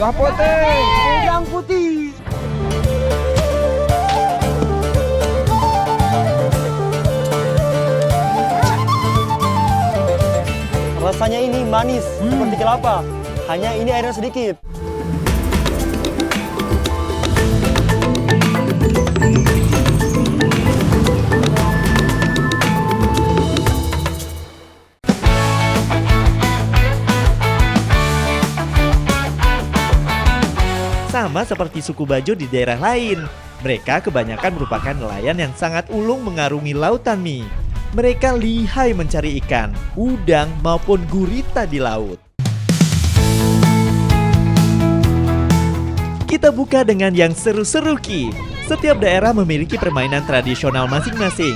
Gak putih. Udang putih. Rasanya ini manis seperti kelapa. Hanya ini airnya sedikit. Sama seperti suku Bajo di daerah lain, mereka kebanyakan merupakan nelayan yang sangat ulung mengarungi lautan Mi. Mereka lihai mencari ikan, udang maupun gurita di laut. Kita buka dengan yang seru-seru Ki. Setiap daerah memiliki permainan tradisional masing-masing.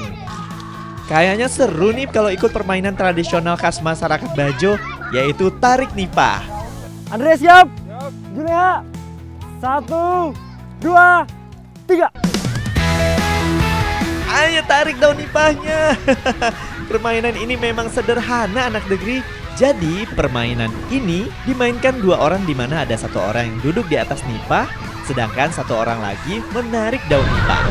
Kayaknya seru nih kalau ikut permainan tradisional khas masyarakat Bajo, yaitu tarik nipah. Andre siap? Julia. 1, 2, 3. Ayo tarik daun nipahnya. Permainan ini memang sederhana anak negeri. Jadi permainan ini dimainkan 2 orang di mana ada 1 orang yang duduk di atas nipah, sedangkan 1 orang lagi menarik daun nipah.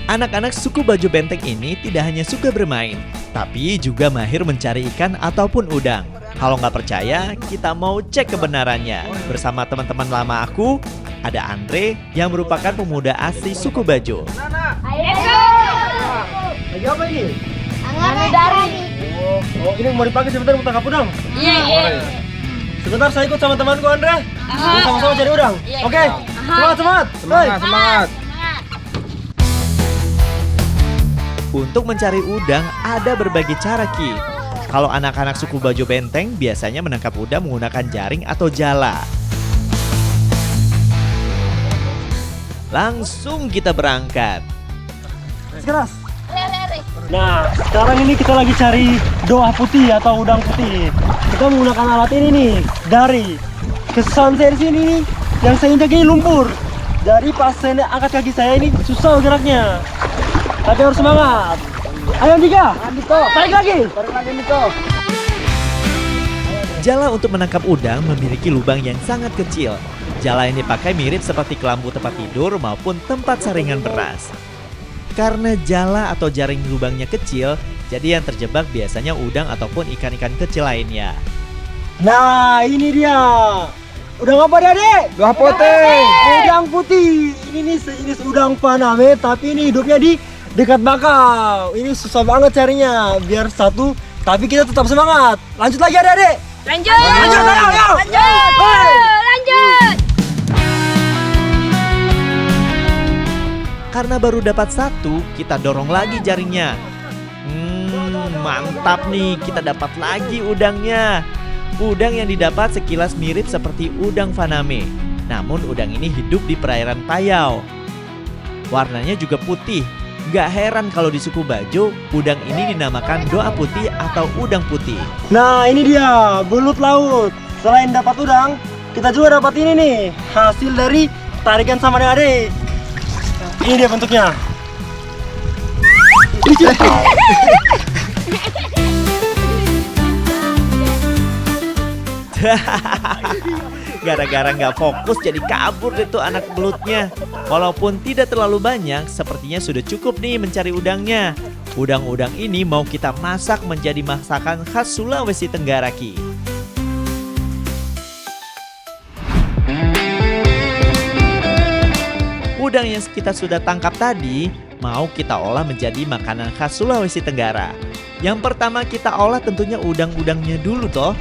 Anak-anak suku Bajo Benteng ini tidak hanya suka bermain, tapi juga mahir mencari ikan ataupun udang. Kalau nggak percaya, kita mau cek kebenarannya. Bersama teman-teman lama aku, ada Andre yang merupakan pemuda asli suku Bajo. Ayo. Lagi apa ini? Angin dari. Oh, ini mau dipakai sebentar untuk tangkap udang? Iya. Sebentar saya ikut sama temanku Andre. Kita sama-sama cari udang. Iya, Oke. iya. Semangat. Untuk mencari udang ada berbagai cara Ki. Kalau anak-anak suku Bajo Benteng biasanya menangkap udang menggunakan jaring atau jala. Langsung kita berangkat. Keras. Nah, sekarang ini kita lagi cari doa putih atau udang putih. Kita menggunakan alat ini nih, dari kesan saya di sini nih, yang saya injak ini lumpur. Jadi pas saya angkat kaki saya ini susah geraknya. Tapi harus semangat. Ayo Andika, tarik lagi Niko. Jala untuk menangkap udang memiliki lubang yang sangat kecil. Jala yang dipakai mirip seperti kelambu tempat tidur maupun tempat saringan beras. Karena jala atau jaring lubangnya kecil, jadi yang terjebak biasanya udang ataupun ikan-ikan kecil lainnya. Nah, ini dia. Udang apa dia, Dek? Gak putih. Udang putih. Ini sejenis udang paname, tapi ini hidupnya di dekat bakau. Ini susah banget carinya. Biar satu, tapi kita tetap semangat. Lanjut lagi, Dek. Lanjut. Ayo. Lanjut. Karena baru dapat 1, kita dorong lagi jaringnya. Mantap nih, kita dapat lagi udangnya. Udang yang didapat sekilas mirip seperti udang faname. Namun udang ini hidup di perairan Payau. Warnanya juga putih. Gak heran kalau di suku Bajo, udang ini dinamakan doa putih atau udang putih. Nah, ini dia, belut laut. Selain dapat udang, kita juga dapat ini nih, hasil dari tarikan sama adik-adik. Ini dia bentuknya. Gara-gara nggak fokus jadi kabur deh tuh anak belutnya. Walaupun tidak terlalu banyak, sepertinya sudah cukup nih mencari udangnya. Udang-udang ini mau kita masak menjadi masakan khas Sulawesi Tenggara Ki. Udang yang kita sudah tangkap tadi mau kita olah menjadi makanan khas Sulawesi Tenggara. Yang pertama kita olah tentunya udang-udangnya dulu toh.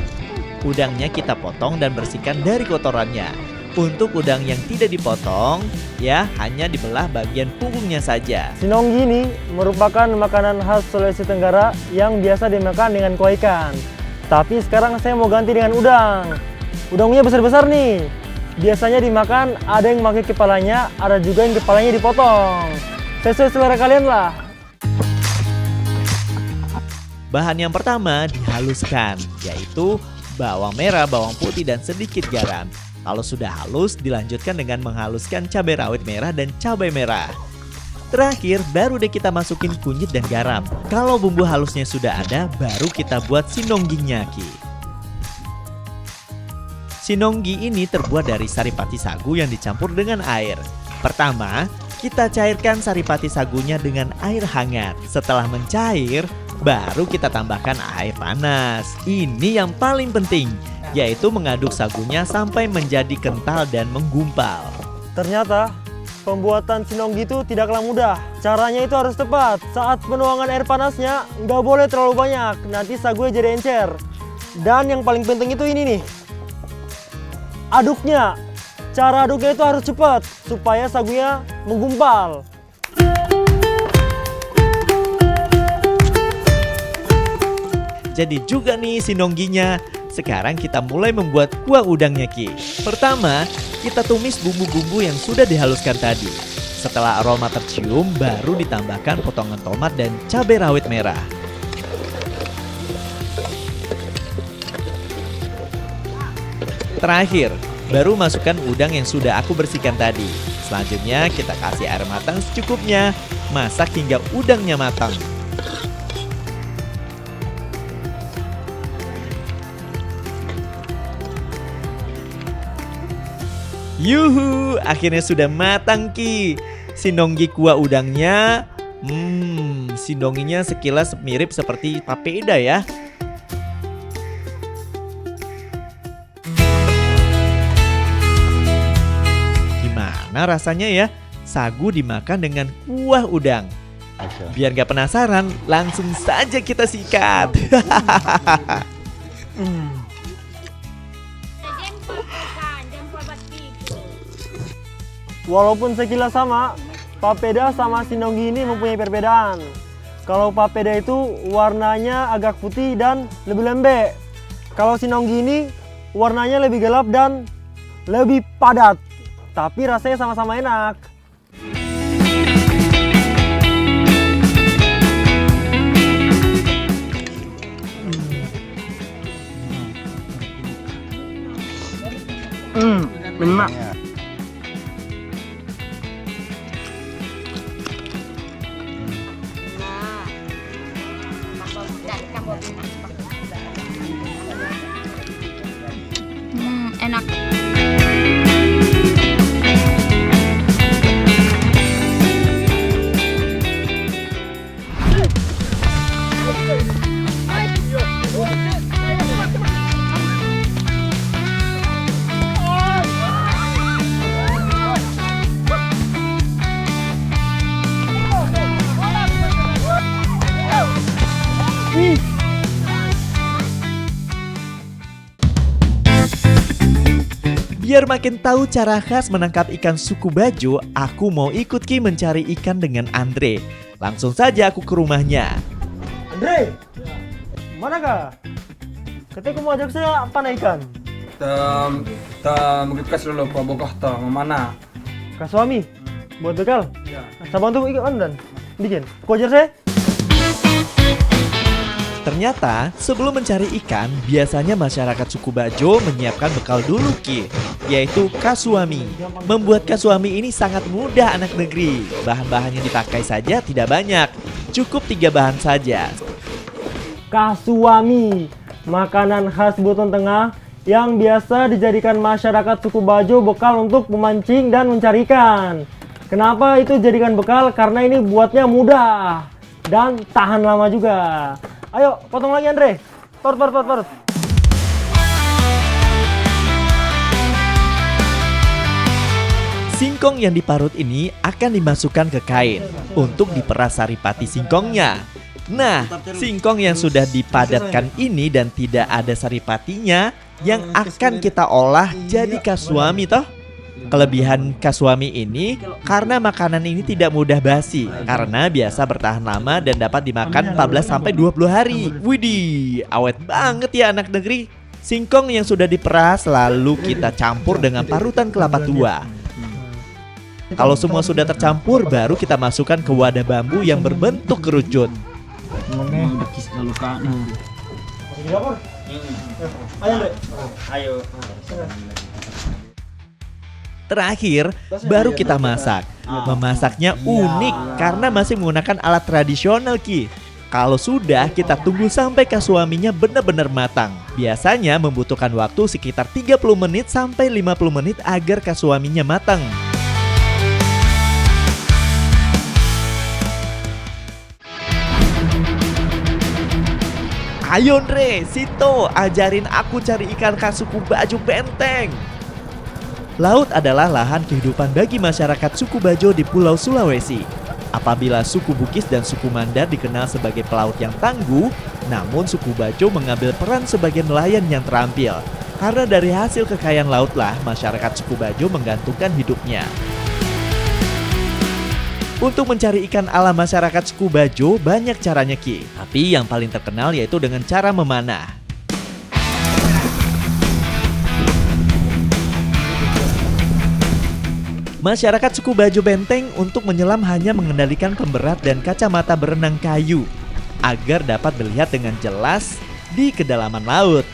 Udangnya kita potong dan bersihkan dari kotorannya. Untuk udang yang tidak dipotong, ya hanya dibelah bagian punggungnya saja. Sinonggi ini merupakan makanan khas Sulawesi Tenggara yang biasa dimakan dengan kuah ikan. Tapi sekarang saya mau ganti dengan udang. Udangnya besar-besar nih. Biasanya dimakan ada yang pakai kepalanya, ada juga yang kepalanya dipotong. sesuai selera kalian lah. Bahan yang pertama dihaluskan, yaitu bawang merah, bawang putih, dan sedikit garam. Kalau sudah halus, dilanjutkan dengan menghaluskan cabai rawit merah dan cabai merah. Terakhir, baru deh kita masukin kunyit dan garam. Kalau bumbu halusnya sudah ada, baru kita buat sinongginya, Ki. Sinonggi ini terbuat dari saripati sagu yang dicampur dengan air. Pertama, kita cairkan saripati sagunya dengan air hangat. Setelah mencair, baru kita tambahkan air panas. Ini yang paling penting, yaitu mengaduk sagunya sampai menjadi kental dan menggumpal. Ternyata pembuatan sinonggi itu tidaklah mudah. Caranya itu harus tepat. Saat penuangan air panasnya nggak boleh terlalu banyak, nanti sagunya jadi encer. Dan yang paling penting itu ini nih, aduknya. Cara aduknya itu harus cepat supaya sagunya menggumpal. Jadi juga nih sinongginya. Sekarang kita mulai membuat kuah udangnya, Ki. Pertama, kita tumis bumbu-bumbu yang sudah dihaluskan tadi. Setelah aroma tercium, baru ditambahkan potongan tomat dan cabai rawit merah. Terakhir, baru masukkan udang yang sudah aku bersihkan tadi. Selanjutnya kita kasih air matang secukupnya. Masak hingga udangnya matang. Yuhu, akhirnya sudah matang, Ki. Sinonggi kuah udangnya. Sinongginya sekilas mirip seperti papeda ya. Gimana rasanya ya? Sagu dimakan dengan kuah udang. Biar gak penasaran, langsung saja kita sikat. Walaupun sekilas sama, papeda sama sinonggi ini mempunyai perbedaan. Kalau papeda itu warnanya agak putih dan lebih lembek. Kalau sinonggi ini warnanya lebih gelap dan lebih padat. Tapi rasanya sama-sama enak. Enak. Enak. Biar makin tahu cara khas menangkap ikan suku Bajo, aku mau ikut Ki mencari ikan dengan Andre. Langsung saja aku ke rumahnya. Andre, manakah? Katanya mau ajak saya panah ikan. Kasih dulu Pak Bokah mana? Kak suami, buat bekal. Ya. Saya bantu ikan dan bikin. Kau ajar saya? Ternyata sebelum mencari ikan, biasanya masyarakat suku Bajo menyiapkan bekal dulu Ki, yaitu kasuami. Membuat kasuami ini sangat mudah anak negeri. Bahan-bahan yang dipakai saja tidak banyak, cukup 3 bahan saja. Kasuami, makanan khas Buton Tengah yang biasa dijadikan masyarakat suku Bajo bekal untuk memancing dan mencari ikan. Kenapa itu jadikan bekal? Karena ini buatnya mudah dan tahan lama juga. Ayo, potong lagi Andre. Parut. Singkong yang diparut ini akan dimasukkan ke kain untuk diperas saripati singkongnya. Nah, singkong yang sudah dipadatkan ini dan tidak ada saripatinya yang akan kita olah jadi kasuami toh. Kelebihan kasuami ini karena makanan ini tidak mudah basi karena biasa bertahan lama dan dapat dimakan 14-20 hari. Widih, awet banget ya anak negeri. Singkong yang sudah diperas lalu kita campur dengan parutan kelapa tua. Kalau semua sudah tercampur, baru kita masukkan ke wadah bambu yang berbentuk kerucut. Ayo. Terakhir, baru kita masak. Memasaknya unik karena masih menggunakan alat tradisional, Ki. Kalau sudah, kita tunggu sampai kasuaminya benar-benar matang. Biasanya membutuhkan waktu sekitar 30 menit sampai 50 menit agar kasuaminya matang. Ayo Andre, Sito, ajarin aku cari ikan khas suku Bajo Benteng. Laut adalah lahan kehidupan bagi masyarakat suku Bajo di Pulau Sulawesi. Apabila suku Bugis dan suku Mandar dikenal sebagai pelaut yang tangguh, namun suku Bajo mengambil peran sebagai nelayan yang terampil. Karena dari hasil kekayaan lautlah masyarakat suku Bajo menggantungkan hidupnya. Untuk mencari ikan ala masyarakat suku Bajo banyak caranya, Ki. Tapi yang paling terkenal yaitu dengan cara memanah. Masyarakat suku Bajo Benteng untuk menyelam hanya mengendalikan pemberat dan kacamata berenang kayu agar dapat melihat dengan jelas di kedalaman laut.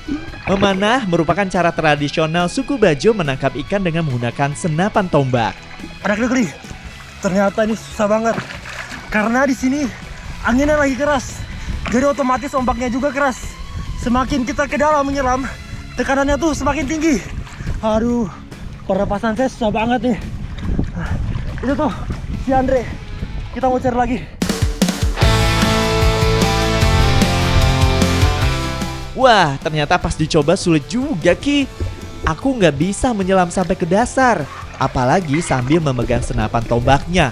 Memanah merupakan cara tradisional suku Bajo menangkap ikan dengan menggunakan senapan tombak. Anak negeri, ternyata ini susah banget karena di sini anginnya lagi keras, jadi otomatis ombaknya juga keras. Semakin kita ke dalam menyelam, tekanannya tuh semakin tinggi. Aduh, pernapasan saya susah banget nih. Itu tuh si Andre, kita mau cari lagi. Wah, ternyata pas dicoba sulit juga, Ki. Aku nggak bisa menyelam sampai ke dasar, apalagi sambil memegang senapan tombaknya.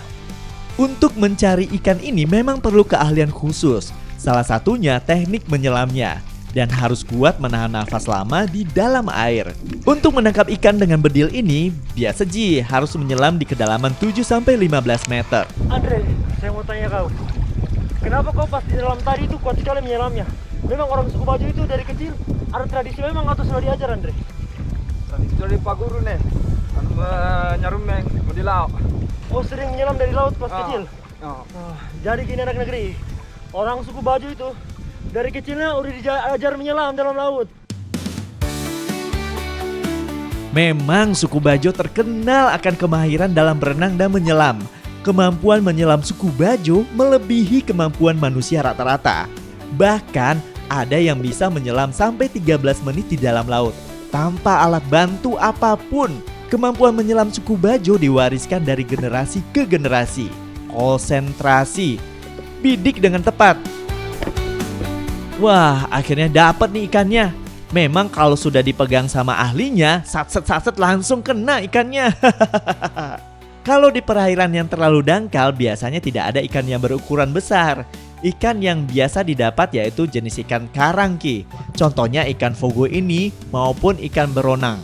Untuk mencari ikan ini memang perlu keahlian khusus. Salah satunya teknik menyelamnya. Dan harus kuat menahan nafas lama di dalam air. Untuk menangkap ikan dengan bedil ini, biasa Ji harus menyelam di kedalaman 7-15 meter. Andre, saya mau tanya kau, kenapa kau pas di dalam tadi itu kuat sekali menyelamnya? Memang orang suku Bajo itu dari kecil ada tradisi memang atau sudah diajar, Andre? Tradisi dari Pak Guru nih, kan nyarumeng di laut. Oh, sering menyelam dari laut pas kecil? Oh. Jadi gini anak negeri, orang suku Bajo itu dari kecilnya udah diajar menyelam dalam laut. Memang suku Bajo terkenal akan kemahiran dalam berenang dan menyelam. Kemampuan menyelam suku Bajo melebihi kemampuan manusia rata-rata. Bahkan ada yang bisa menyelam sampai 13 menit di dalam laut tanpa alat bantu apapun. Kemampuan menyelam suku Bajo diwariskan dari generasi ke generasi. Konsentrasi, bidik dengan tepat. Wah, akhirnya dapat nih ikannya. Memang kalau sudah dipegang sama ahlinya, satset langsung kena ikannya. Kalau di perairan yang terlalu dangkal, biasanya tidak ada ikan yang berukuran besar. Ikan yang biasa didapat yaitu jenis ikan karang, Ki. Contohnya ikan fogo ini maupun ikan beronang.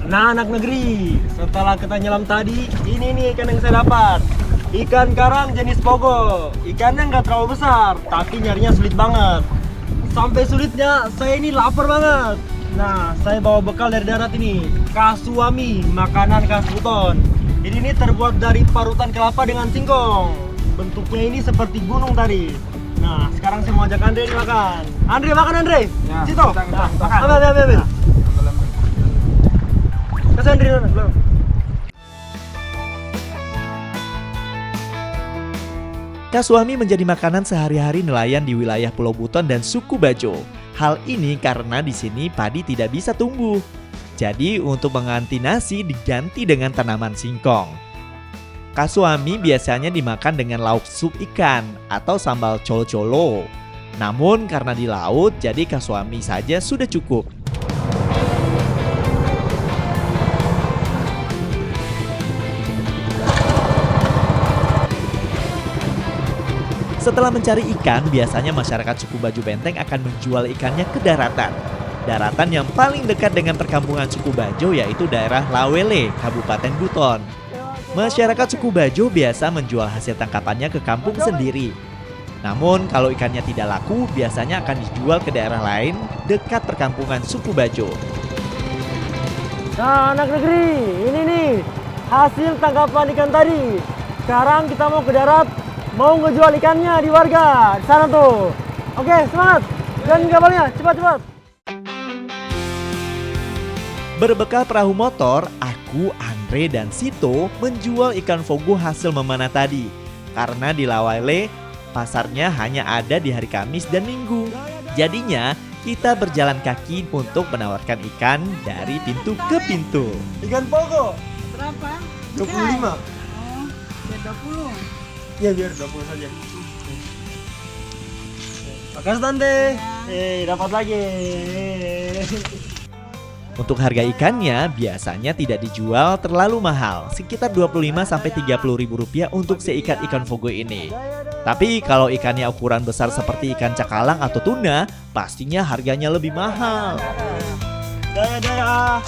Nah anak negeri, setelah kita nyelam tadi, ini nih ikan yang saya dapat. Ikan karang jenis pogo. Ikannya nggak terlalu besar, tapi nyarinya sulit banget. Sampai sulitnya saya ini lapar banget. Nah, saya bawa bekal dari darat ini, kasuami, makanan khas Buton. Jadi ini terbuat dari parutan kelapa dengan singkong. Bentuknya ini seperti gunung tadi. Nah, sekarang saya mau ajak Andre makan. Andre makan, Andre. Ya, Cito. makan. Ambil. Kasih Andre belum. Kasuami menjadi makanan sehari-hari nelayan di wilayah Pulau Buton dan suku Bajo. Hal ini karena di sini padi tidak bisa tumbuh. Jadi untuk mengganti nasi diganti dengan tanaman singkong. Kasuami biasanya dimakan dengan lauk sup ikan atau sambal colo-colo. Namun karena di laut, jadi kasuami saja sudah cukup. Setelah mencari ikan, biasanya masyarakat suku Bajo Benteng akan menjual ikannya ke daratan. Daratan yang paling dekat dengan perkampungan suku Bajo yaitu daerah Lawele, Kabupaten Buton. Masyarakat suku Bajo biasa menjual hasil tangkapannya ke kampung sendiri. Namun kalau ikannya tidak laku, biasanya akan dijual ke daerah lain dekat perkampungan suku Bajo. Nah, anak negeri, ini nih hasil tangkapan ikan tadi. Sekarang kita mau ke darat, mau ngejual ikannya di warga di sana tuh. Oke, semangat. Dan kapalnya, cepat-cepat. Berbekal perahu motor, aku, Andre, dan Sito menjual ikan fogo hasil memanah tadi. Karena di Lawale, pasarnya hanya ada di hari Kamis dan Minggu. Jadinya, kita berjalan kaki untuk menawarkan ikan dari pintu ke pintu. Ikan pogo. Berapa? 25. Oh, ya 20. Ya biar 20 saja. Makasih Tante. Dapat lagi. Untuk harga ikannya biasanya tidak dijual terlalu mahal, sekitar 25-30 ribu rupiah untuk seikat ikan fogo ini. Tapi kalau ikannya ukuran besar seperti ikan cakalang atau tuna, pastinya harganya lebih mahal. Dadah.